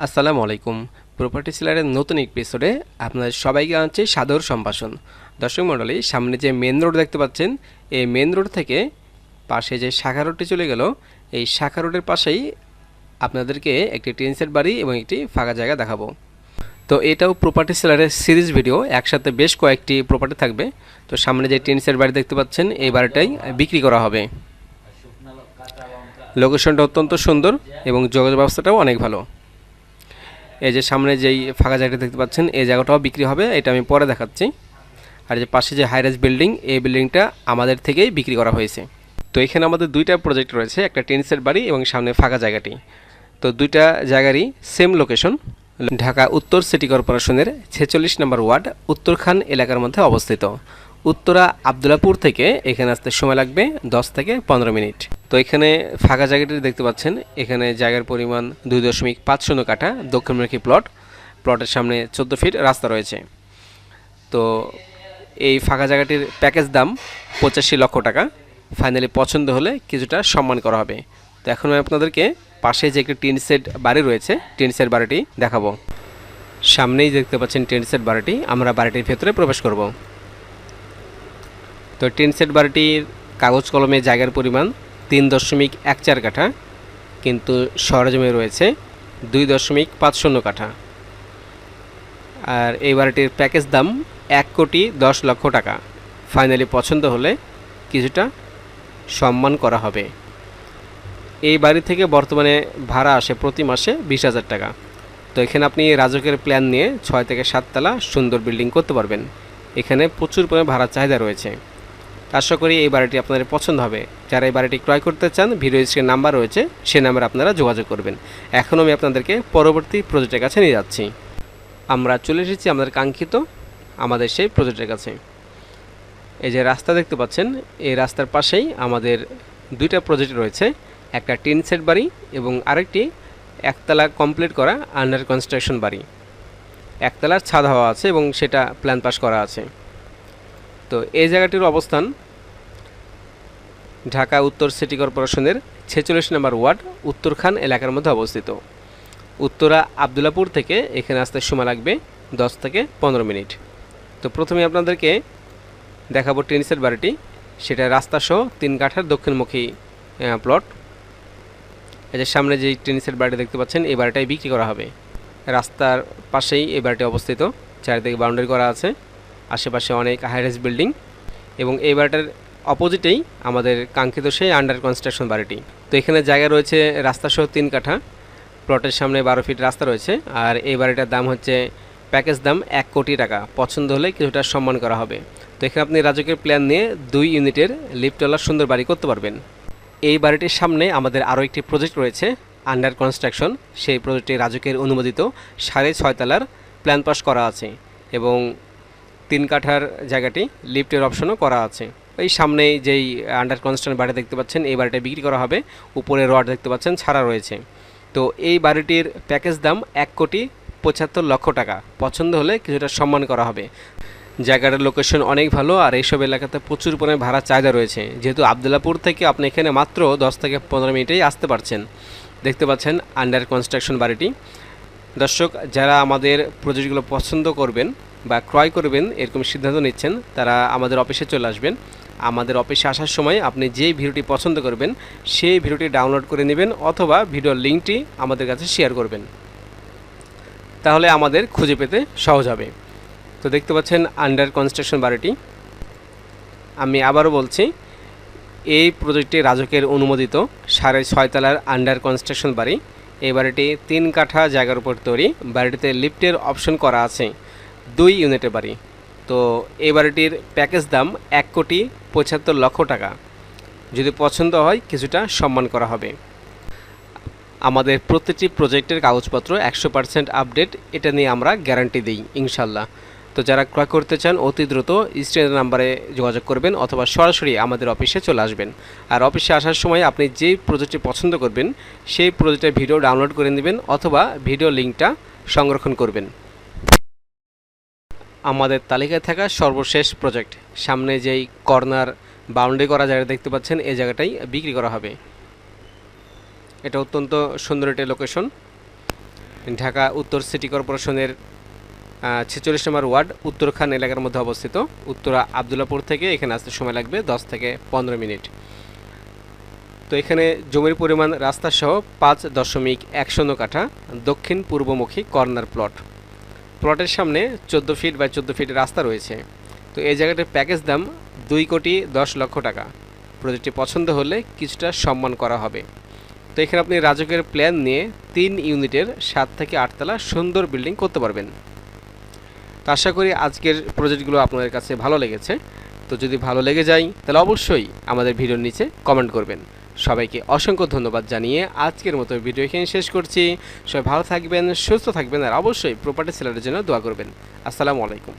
আসসালামু আলাইকুম। প্রপার্টি সেলারের নতুন এপিসোডে আপনাদের সবাইকে জানাচ্ছি সাদর সম্ভাষণ। দর্শক মণ্ডলী, সামনে যে মেন রোড দেখতে পাচ্ছেন, এই মেন রোড থেকে পাশে যে শাখা রোডটি চলে গেল, এই শাখা রোডের পাশেই আপনাদেরকে একটি টিন সেট বাড়ি এবং একটি ফাঁকা জায়গা দেখাবো। তো এটাও প্রপার্টি সেলারের সিরিজ ভিডিও, একসাথে বেশ কয়েকটি প্রপার্টি থাকবে। তো সামনে যে টিন সেট বাড়ি দেখতে পাচ্ছেন, এই বাড়িটাই বিক্রি করা হবে। লোকেশনটা অত্যন্ত সুন্দর এবং যোগাযোগ ব্যবস্থাটাও অনেক ভালো। এই যে সামনে যেই ফাঁকা জায়গাটা দেখতে পাচ্ছেন, এই জায়গাটাও বিক্রি হবে, এটা আমি পরে দেখাচ্ছি। আর যে পাশে যে হাইরাইজ বিল্ডিং, এই বিল্ডিংটা আমাদের থেকেই বিক্রি করা হয়েছে। তো এখানে আমাদের দুইটা প্রজেক্ট রয়েছে, একটা টিন সেট বাড়ি এবং সামনে ফাঁকা জায়গাটি। তো দুইটা জায়গারই সেম লোকেশন, ঢাকা উত্তর সিটি কর্পোরেশনের 46 নম্বর ওয়ার্ড উত্তরখান এলাকার মধ্যে অবস্থিত। উত্তরা আবদুল্লাপুর থেকে এখানে আসতে সময় লাগবে 10 থেকে 15 মিনিট। তো এখানে ফাঁকা জায়গাটি দেখতে পাচ্ছেন, এখানে জায়গার পরিমাণ 2.50 কাঠা, দক্ষিণমুখী প্লট। প্লটের সামনে 14 ফিট রাস্তা রয়েছে। তো এই ফাঁকা জায়গাটির প্যাকেজ দাম 85 লক্ষ টাকা। ফাইনালি পছন্দ হলে কিছুটা সম্মান করা হবে। তো এখন আমি আপনাদেরকে পাশে যে একটি টিন সেট বাড়ি রয়েছে, টিন সেট বাড়িটি দেখাবো। সামনেই দেখতে পাচ্ছেন টিন সেট বাড়িটি, আমরা বাড়িটির ভেতরে প্রবেশ করব। তো টিন সেট বাড়িটির কাগজ কলমে জায়গার পরিমাণ 3.14 কাঠা, কিন্তু সরজমে রয়েছে 2.50 কাঠা। আর এই বাড়িটির প্যাকেজ দাম 1,10,00,000 টাকা। ফাইনালি পছন্দ হলে কিছুটা সম্মান করা হবে। এই বাড়ি থেকে বর্তমানে ভাড়া আসে প্রতি মাসে 20,000 টাকা। তো এখানে আপনি রাজকের প্ল্যান নিয়ে 6 থেকে 7 তলা সুন্দর বিল্ডিং করতে পারবেন। এখানে প্রচুর পরিমাণে ভাড়া চাহিদা রয়েছে। আশা করি এই বাড়িটি আপনাদের পছন্দ হবে। যারা এই বাড়িটি ক্রয় করতে চান, ভিডিও স্ক্রিনে নাম্বার রয়েছে, সে নাম্বারে আপনারা যোগাযোগ করবেন। এখন আমি আপনাদেরকে পরবর্তী প্রজেক্টের কাছে নিয়ে যাচ্ছি। আমরা চলে এসেছি আমাদের কাঙ্ক্ষিত আমাদের সেই প্রজেক্টের কাছে। এই যে রাস্তা দেখতে পাচ্ছেন, এই রাস্তার পাশেই আমাদের দুইটা প্রজেক্ট রয়েছে, একটা টিন সেট বাড়ি এবং আরেকটি একতলা কমপ্লিট করা আন্ডার কনস্ট্রাকশন বাড়ি। একতলার ছাদ হওয়া আছে এবং সেটা প্ল্যান পাস করা আছে। তো এই জায়গাটির অবস্থান ঢাকা উত্তর সিটি কর্পোরেশনের 46 নম্বর ওয়ার্ড উত্তরখান এলাকার মধ্যে অবস্থিত। উত্তরা আবদুল্লাপুর থেকে এখানে আসতে সময় লাগবে 10 থেকে 15 মিনিট। তো প্রথমে আপনাদেরকে দেখাবো টিন সেট বাড়িটি, সেটা রাস্তাসহ 3 কাঠার দক্ষিণমুখী প্লট। এই যে সামনে যে টিন সেট বাড়িটি দেখতে পাচ্ছেন, এই বাড়িটাই বিক্রি করা হবে। রাস্তার পাশেই এই বাড়িটি অবস্থিত, চারিদিকে বাউন্ডারি করা আছে, আশেপাশে অনেক হাইরাইজ বিল্ডিং এবং এই বাড়িটার অপোজিটেই আমাদের কাঙ্ক্ষিত সেই আন্ডার কনস্ট্রাকশন বাড়িটি। তো এখানে জায়গা রয়েছে রাস্তাসহ 3 কাঠা, প্লটের সামনে 12 ফিট রাস্তা রয়েছে। আর এই বাড়িটার দাম হচ্ছে প্যাকেজ দাম 1 কোটি টাকা। পছন্দ হলে কিছুটা সম্মান করা হবে। তো এখানে আপনি রাজকের প্ল্যান নিয়ে 2 ইউনিটের লিফটওয়ালা সুন্দর বাড়ি করতে পারবেন। এই বাড়িটির সামনে আমাদের আরও একটি প্রজেক্ট রয়েছে আন্ডার কনস্ট্রাকশন। সেই প্রজেক্টটি রাজকের অনুমোদিত 6.5 তলার প্ল্যান পাস করা আছে এবং 3 কাঠার জায়গাটি লিফটের অপশনও করা আছে। এই সামনেই যেই আন্ডার কনস্ট্রাকশন বাড়ি দেখতে পাচ্ছেন, এই বাড়িটা বিক্রি করা হবে। উপরে রড দেখতে পাচ্ছেন ছাড়া রয়েছে। তো এই বাড়িটির প্যাকেজ দাম 1,75,00,000 টাকা। পছন্দ হলে কিছুটা সম্মান করা হবে। জায়গাটার লোকেশন অনেক ভালো আর এইসব এলাকাতে প্রচুর পরিমাণে ভাড়া চাহিদা রয়েছে। যেহেতু আবদুল্লাপুর থেকে আপনি এখানে মাত্র 10 থেকে 15 মিনিটেই আসতে পারছেন। দেখতে পাচ্ছেন আন্ডার কনস্ট্রাকশন বাড়িটি। দর্শক, যারা আমাদের প্রজেক্টগুলো পছন্দ করবেন বা ক্রয় করবেন এরকম সিদ্ধান্ত নিচ্ছেন, তারা আমাদের অফিসে চলে আসবেন। আমাদের অফিসে আসার সময় আপনি যেই ভিডিওটি পছন্দ করবেন সেই ভিডিওটি ডাউনলোড করে নেবেন অথবা ভিডিওর লিঙ্কটি আমাদের কাছে শেয়ার করবেন, তাহলে আমাদের খুঁজে পেতে সহজ হবে। তো দেখতে পাচ্ছেন আন্ডার কনস্ট্রাকশন বাড়িটি। আমি আবারও বলছি, এই প্রজেক্টটি রাজকের অনুমোদিত 6.5 তলার আন্ডার কনস্ট্রাকশন বাড়ি। এই বাড়িটি 3 কাঠা জায়গার উপর তৈরি। বাড়িটিতে লিফটের অপশন করা আছে। 2 ইউনিটের বাড়ি। তো এই বাড়িটির প্যাকেজ দাম 1,75,00,000 টাকা। যদি পছন্দ হয় কিছুটা সম্মান করা হবে। আমাদের প্রতিটি প্রজেক্টের কাগজপত্র 100% আপডেট, এটা নিয়ে আমরা গ্যারান্টি দিই ইনশাল্লাহ। তো যারা ক্রয় করতে চান অতি দ্রুত স্ক্রিনের নাম্বারে যোগাযোগ করবেন অথবা সরাসরি আমাদের অফিসে চলে আসবেন। আর অফিসে আসার সময় আপনি যেই প্রজেক্টটি পছন্দ করবেন সেই প্রজেক্টের ভিডিও ডাউনলোড করে নেবেন অথবা ভিডিও লিঙ্কটা সংরক্ষণ করবেন। আমাদের তালিকায় থাকা সর্বশেষ প্রজেক্ট, সামনে যেই কর্নার বাউন্ডারি করা জায়গা দেখতে পাচ্ছেন, এই জায়গাটাই বিক্রি করা হবে। এটা অত্যন্ত সুন্দর একটি লোকেশন। ঢাকা উত্তর সিটি কর্পোরেশনের 46 নম্বর ওয়ার্ড উত্তরখান এলাকার মধ্যে অবস্থিত। উত্তরা আবদুল্লাপুর থেকে এখানে আসতে সময় লাগবে 10 থেকে 15 মিনিট। তো এখানে জমির পরিমাণ রাস্তাসহ 5.10 কাঠা, দক্ষিণ পূর্বমুখী কর্নার প্লট। প্লটের সামনে 14 ফিট বাই 14 ফিট রাস্তা রয়েছে। তো এই জায়গাটার প্যাকেজ দাম 2,10,00,000 টাকা। প্রজেক্টটি পছন্দ হলে কিছুটা সম্মান করা হবে। তো এখানে আপনি রাজুকের প্ল্যান নিয়ে 3 ইউনিটের 7 থেকে 8 তলা সুন্দর বিল্ডিং করতে পারবেন। তো আশা করি আজকের প্রজেক্টগুলো আপনাদের কাছে ভালো লেগেছে। তো যদি ভালো লেগে যায় তাহলে অবশ্যই আমাদের ভিডিওর নিচে কমেন্ট করবেন। সবাইকে অসংখ্য ধন্যবাদ জানিয়ে আজকের মতো ভিডিও এখানে শেষ করছি। সবাই ভালো থাকবেন, সুস্থ থাকবেন, আর অবশ্যই প্রপার্টি সেলারের জন্য দোয়া করবেন। আসসালামু আলাইকুম।